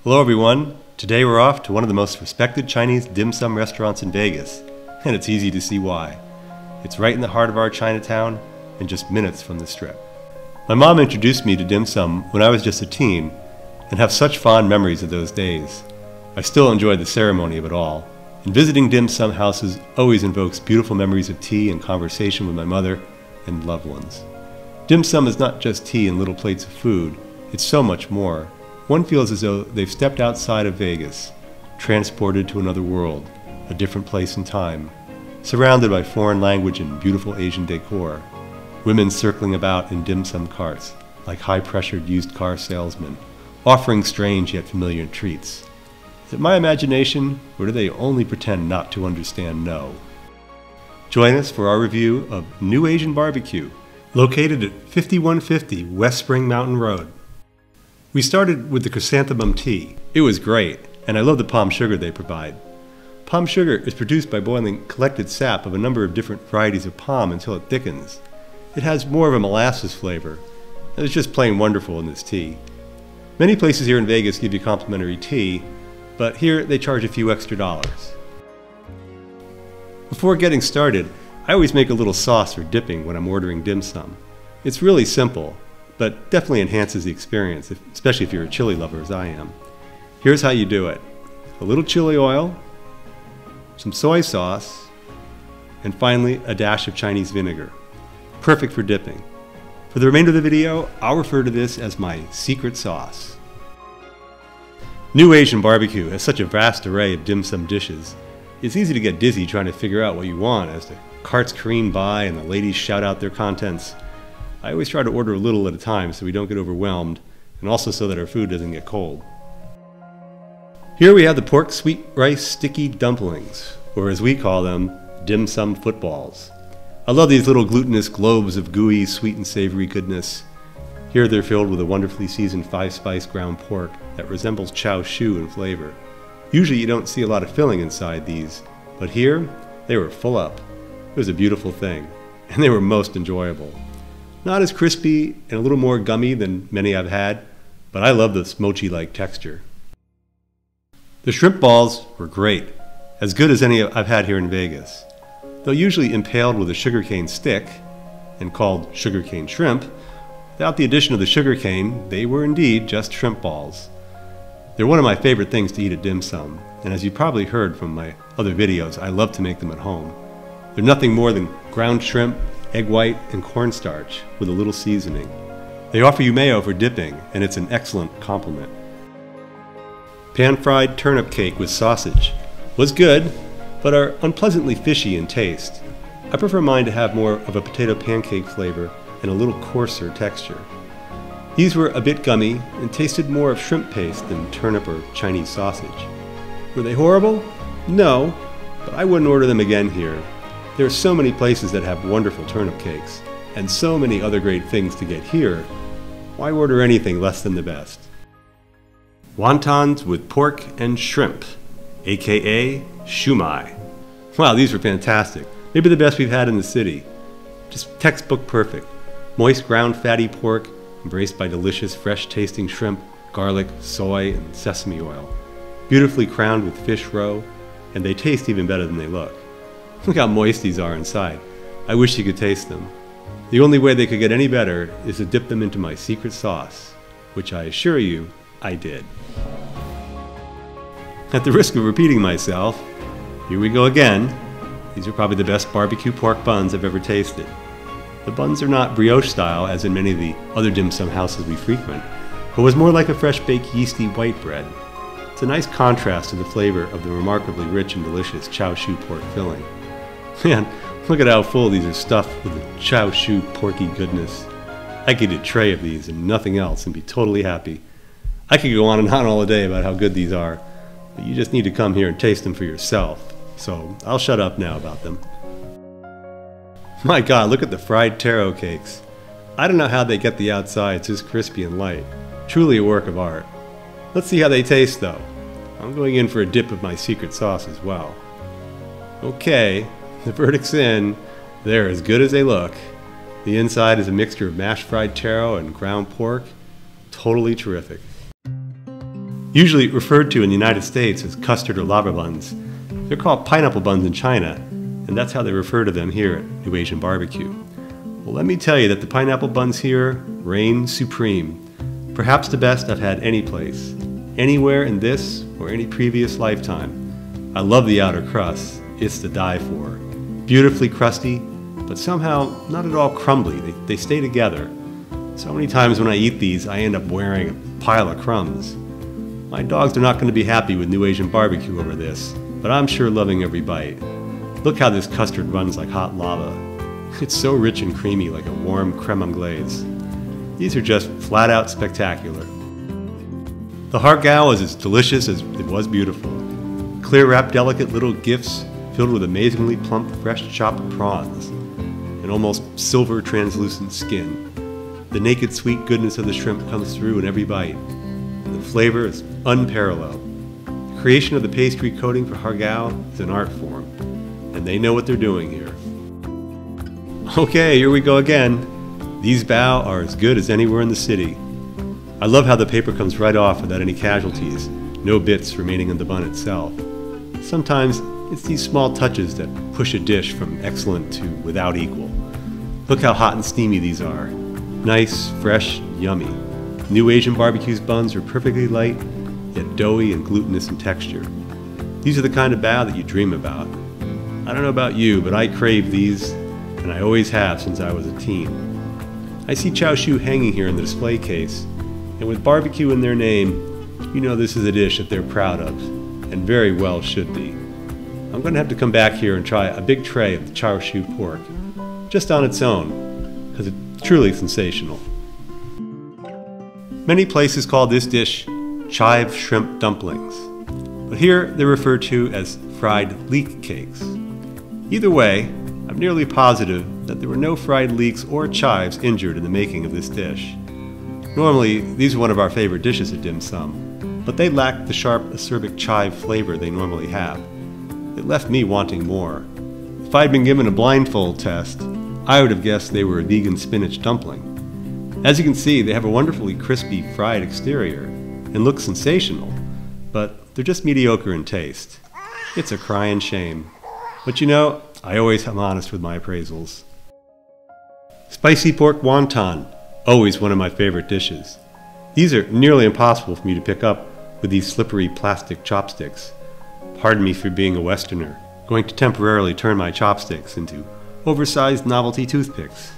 Hello everyone. Today we're off to one of the most respected Chinese dim sum restaurants in Vegas, and it's easy to see why. It's right in the heart of our Chinatown and just minutes from the Strip. My mom introduced me to dim sum when I was just a teen and have such fond memories of those days. I still enjoy the ceremony of it all, and visiting dim sum houses always invokes beautiful memories of tea and conversation with my mother and loved ones. Dim sum is not just tea and little plates of food, it's so much more. One feels as though they've stepped outside of Vegas, transported to another world, a different place and time, surrounded by foreign language and beautiful Asian decor, women circling about in dim sum carts, like high-pressured used car salesmen, offering strange yet familiar treats. Is it my imagination, or do they only pretend not to understand no? Join us for our review of New Asian Barbecue, located at 5150 West Spring Mountain Road. We started with the chrysanthemum tea. It was great, and I love the palm sugar they provide. Palm sugar is produced by boiling collected sap of a number of different varieties of palm until it thickens. It has more of a molasses flavor, and it's just plain wonderful in this tea. Many places here in Vegas give you complimentary tea, but here they charge a few extra dollars. Before getting started, I always make a little sauce for dipping when I'm ordering dim sum. It's really simple, but definitely enhances the experience, especially if you're a chili lover as I am. Here's how you do it. A little chili oil, some soy sauce, and finally a dash of Chinese vinegar. Perfect for dipping. For the remainder of the video, I'll refer to this as my secret sauce. New Asian Barbecue has such a vast array of dim sum dishes. It's easy to get dizzy trying to figure out what you want as the carts careen by and the ladies shout out their contents. I always try to order a little at a time so we don't get overwhelmed, and also so that our food doesn't get cold. Here we have the pork sweet rice sticky dumplings, or as we call them, dim sum footballs. I love these little glutinous globes of gooey, sweet and savory goodness. Here they're filled with a wonderfully seasoned 5-spice ground pork that resembles chow shu in flavor. Usually you don't see a lot of filling inside these, but here they were full up. It was a beautiful thing, and they were most enjoyable. Not as crispy and a little more gummy than many I've had, but I love this mochi-like texture. The shrimp balls were great, as good as any I've had here in Vegas. Though usually impaled with a sugarcane stick, and called sugarcane shrimp, without the addition of the sugarcane, they were indeed just shrimp balls. They're one of my favorite things to eat at dim sum, and as you probably heard from my other videos, I love to make them at home. They're nothing more than ground shrimp, egg white, and cornstarch with a little seasoning. They offer you mayo for dipping, and it's an excellent complement. Pan-fried turnip cake with sausage was good, but are unpleasantly fishy in taste. I prefer mine to have more of a potato pancake flavor and a little coarser texture. These were a bit gummy and tasted more of shrimp paste than turnip or Chinese sausage. Were they horrible? No, but I wouldn't order them again here. There are so many places that have wonderful turnip cakes, and so many other great things to get here. Why order anything less than the best? Wontons with pork and shrimp, aka shumai. Wow, these were fantastic. Maybe the best we've had in the city. Just textbook perfect. Moist ground fatty pork, embraced by delicious fresh tasting shrimp, garlic, soy, and sesame oil. Beautifully crowned with fish roe, and they taste even better than they look. Look how moist these are inside. I wish you could taste them. The only way they could get any better is to dip them into my secret sauce, which I assure you, I did. At the risk of repeating myself, here we go again. These are probably the best barbecue pork buns I've ever tasted. The buns are not brioche style as in many of the other dim sum houses we frequent, but was more like a fresh baked yeasty white bread. It's a nice contrast to the flavor of the remarkably rich and delicious chow shu pork filling. Man, look at how full these are stuffed with the chow shu porky goodness. I could eat a tray of these and nothing else and be totally happy. I could go on and on all day about how good these are, but you just need to come here and taste them for yourself. So I'll shut up now about them. My God, look at the fried taro cakes. I don't know how they get the outsides this crispy and light. Truly a work of art. Let's see how they taste though. I'm going in for a dip of my secret sauce as well. Okay. The verdict's in. They're as good as they look. The inside is a mixture of mashed fried taro and ground pork. Totally terrific. Usually referred to in the United States as custard or lava buns, they're called pineapple buns in China, and that's how they refer to them here at New Asian Barbecue. Well, let me tell you that the pineapple buns here reign supreme. Perhaps the best I've had any place, anywhere in this or any previous lifetime. I love the outer crust. It's to die for. Beautifully crusty, but somehow not at all crumbly. They stay together. So many times when I eat these, I end up wearing a pile of crumbs. My dogs are not going to be happy with New Asian Barbecue over this, but I'm sure loving every bite. Look how this custard runs like hot lava. It's so rich and creamy like a warm creme anglaise. These are just flat out spectacular. The hargao is as delicious as it was beautiful. Clear wrapped delicate little gifts filled with amazingly plump fresh chopped prawns and almost silver translucent skin. The naked sweet goodness of the shrimp comes through in every bite. The flavor is unparalleled. The creation of the pastry coating for hargao is an art form, and they know what they're doing here. Okay, here we go again. These bao are as good as anywhere in the city. I love how the paper comes right off without any casualties, no bits remaining in the bun itself. Sometimes it's these small touches that push a dish from excellent to without equal. Look how hot and steamy these are. Nice, fresh, yummy. New Asian Barbecue's buns are perfectly light, yet doughy and glutinous in texture. These are the kind of bao that you dream about. I don't know about you, but I crave these, and I always have since I was a teen. I see Chao Shu hanging here in the display case, and with barbecue in their name, you know this is a dish that they're proud of, and very well should be. I'm going to have to come back here and try a big tray of the Chao Shu pork, just on its own, because it's truly sensational. Many places call this dish chive shrimp dumplings, but here they're referred to as fried leek cakes. Either way, I'm nearly positive that there were no fried leeks or chives injured in the making of this dish. Normally, these are one of our favorite dishes at Dim Sum, but they lacked the sharp acerbic chive flavor they normally have. It left me wanting more. If I'd been given a blindfold test, I would have guessed they were a vegan spinach dumpling. As you can see, they have a wonderfully crispy fried exterior and look sensational, but they're just mediocre in taste. It's a crying shame. But you know, I always am honest with my appraisals. Spicy pork wonton, always one of my favorite dishes. These are nearly impossible for me to pick up with these slippery plastic chopsticks. Pardon me for being a Westerner, going to temporarily turn my chopsticks into oversized novelty toothpicks.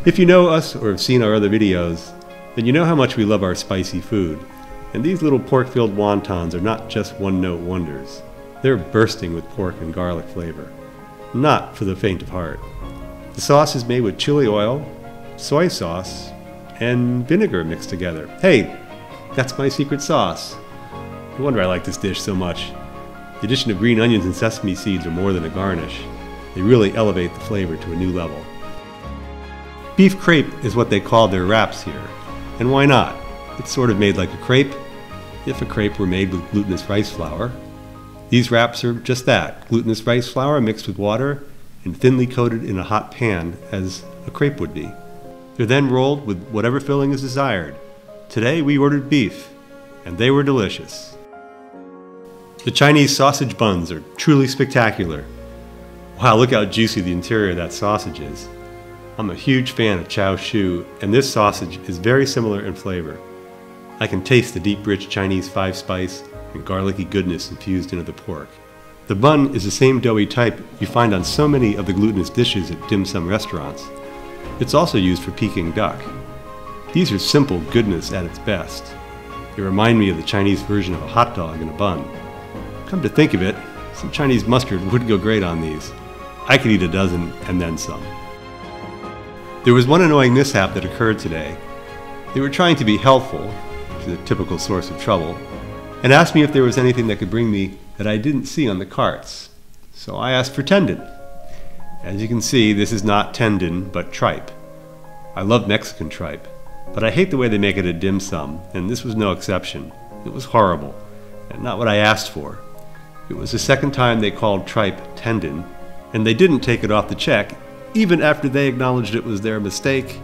If you know us or have seen our other videos, then you know how much we love our spicy food. And these little pork-filled wontons are not just one-note wonders. They're bursting with pork and garlic flavor. Not for the faint of heart. The sauce is made with chili oil, soy sauce, and vinegar mixed together. Hey, that's my secret sauce. No wonder I like this dish so much. The addition of green onions and sesame seeds are more than a garnish. They really elevate the flavor to a new level. Beef crepe is what they call their wraps here. And why not? It's sort of made like a crepe, if a crepe were made with glutinous rice flour. These wraps are just that, glutinous rice flour mixed with water and thinly coated in a hot pan as a crepe would be. They're then rolled with whatever filling is desired. Today we ordered beef, and they were delicious. The Chinese sausage buns are truly spectacular. Wow, look how juicy the interior of that sausage is. I'm a huge fan of Chao Shu, and this sausage is very similar in flavor. I can taste the deep, rich Chinese five-spice and garlicky goodness infused into the pork. The bun is the same doughy type you find on so many of the glutinous dishes at dim sum restaurants. It's also used for Peking duck. These are simple goodness at its best. They remind me of the Chinese version of a hot dog in a bun. Come to think of it, some Chinese mustard would go great on these. I could eat a dozen and then some. There was one annoying mishap that occurred today. They were trying to be helpful, which is a typical source of trouble, and asked me if there was anything that could bring me that I didn't see on the carts. So I asked for tendon. As you can see, this is not tendon, but tripe. I love Mexican tripe, but I hate the way they make it at dim sum, and this was no exception. It was horrible, and not what I asked for. It was the second time they called tripe tendon, and they didn't take it off the check, even after they acknowledged it was their mistake,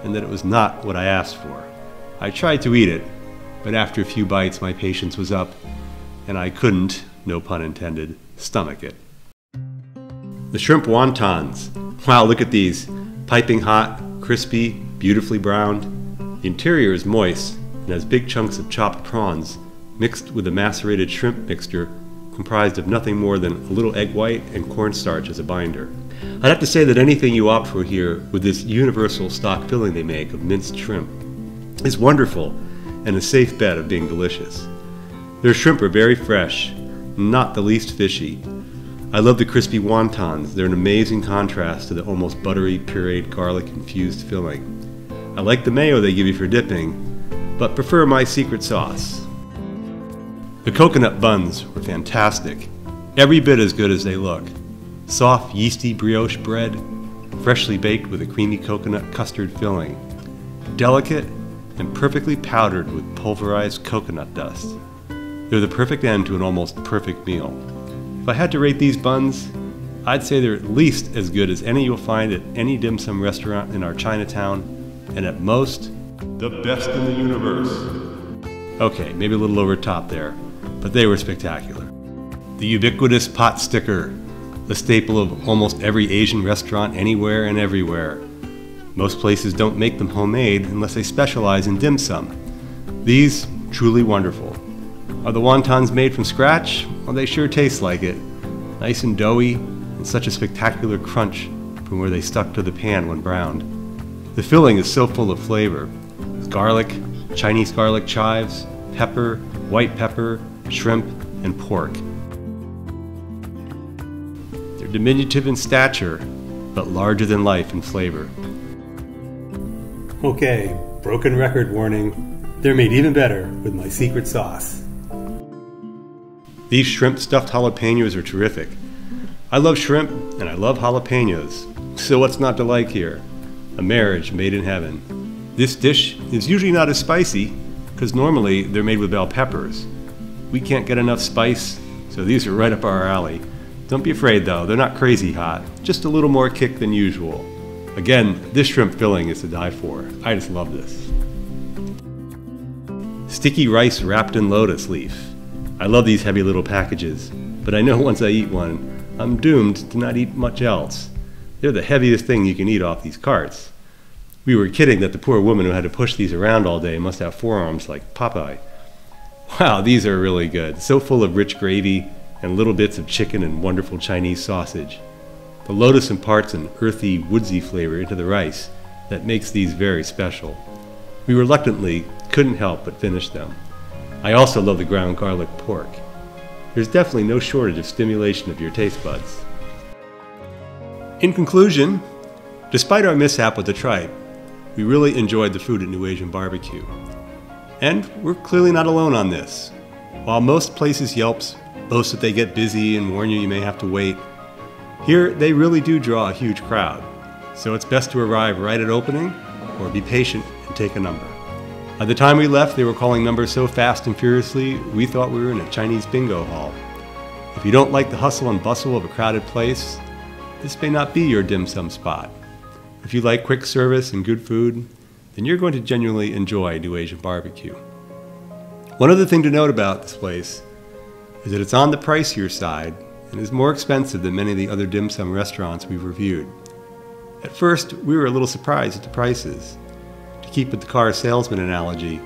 and that it was not what I asked for. I tried to eat it, but after a few bites my patience was up, and I couldn't, no pun intended, stomach it. The shrimp wontons. Wow, look at these. Piping hot, crispy, beautifully browned. The interior is moist and has big chunks of chopped prawns mixed with a macerated shrimp mixture comprised of nothing more than a little egg white and cornstarch as a binder. I'd have to say that anything you opt for here with this universal stock filling they make of minced shrimp is wonderful and a safe bet of being delicious. Their shrimp are very fresh, not the least fishy. I love the crispy wontons. They're an amazing contrast to the almost buttery, pureed garlic-infused filling. I like the mayo they give you for dipping, but prefer my secret sauce. The coconut buns were fantastic, every bit as good as they look. Soft, yeasty brioche bread, freshly baked with a creamy coconut custard filling. Delicate and perfectly powdered with pulverized coconut dust. They're the perfect end to an almost perfect meal. If I had to rate these buns, I'd say they're at least as good as any you'll find at any dim sum restaurant in our Chinatown, and at most, the best in the universe. Okay, maybe a little over top there, but they were spectacular. The ubiquitous pot sticker, the staple of almost every Asian restaurant anywhere and everywhere. Most places don't make them homemade unless they specialize in dim sum. These, truly wonderful. Are the wontons made from scratch? Well, they sure taste like it. Nice and doughy, and such a spectacular crunch from where they stuck to the pan when browned. The filling is so full of flavor, with garlic, Chinese garlic chives, pepper, white pepper, shrimp, and pork. They're diminutive in stature, but larger than life in flavor. Okay, broken record warning. They're made even better with my secret sauce. These shrimp stuffed jalapenos are terrific. I love shrimp and I love jalapenos, so what's not to like here? A marriage made in heaven. This dish is usually not as spicy, because normally they're made with bell peppers. We can't get enough spice, so these are right up our alley. Don't be afraid though, they're not crazy hot, just a little more kick than usual. Again, this shrimp filling is to die for. I just love this. Sticky rice wrapped in lotus leaf. I love these heavy little packages, but I know once I eat one, I'm doomed to not eat much else. They're the heaviest thing you can eat off these carts. We were kidding that the poor woman who had to push these around all day must have forearms like Popeye. Wow, these are really good. So full of rich gravy and little bits of chicken and wonderful Chinese sausage. The lotus imparts an earthy, woodsy flavor into the rice that makes these very special. We reluctantly couldn't help but finish them. I also love the ground garlic pork. There's definitely no shortage of stimulation of your taste buds. In conclusion, despite our mishap with the tripe, we really enjoyed the food at New Asian Barbecue. And we're clearly not alone on this. While most places Yelps boast that they get busy and warn you may have to wait, here they really do draw a huge crowd. So it's best to arrive right at opening or be patient and take a number. By the time we left, they were calling numbers so fast and furiously, we thought we were in a Chinese bingo hall. If you don't like the hustle and bustle of a crowded place, this may not be your dim sum spot. If you like quick service and good food, then you're going to genuinely enjoy New Asian Barbecue. One other thing to note about this place is that it's on the pricier side and is more expensive than many of the other dim sum restaurants we've reviewed. At first, we were a little surprised at the prices. To keep with the car salesman analogy,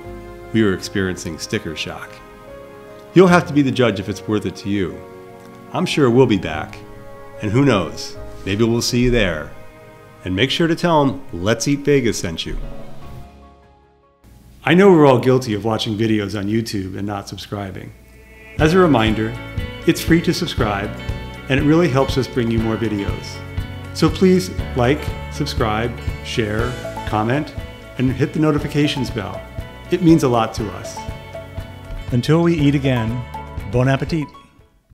we were experiencing sticker shock. You'll have to be the judge if it's worth it to you. I'm sure we'll be back, and who knows, maybe we'll see you there. And make sure to tell them Let's Eat Vegas sent you. I know we're all guilty of watching videos on YouTube and not subscribing. As a reminder, it's free to subscribe, and it really helps us bring you more videos. So please like, subscribe, share, comment, and hit the notifications bell. It means a lot to us. Until we eat again, bon appetit.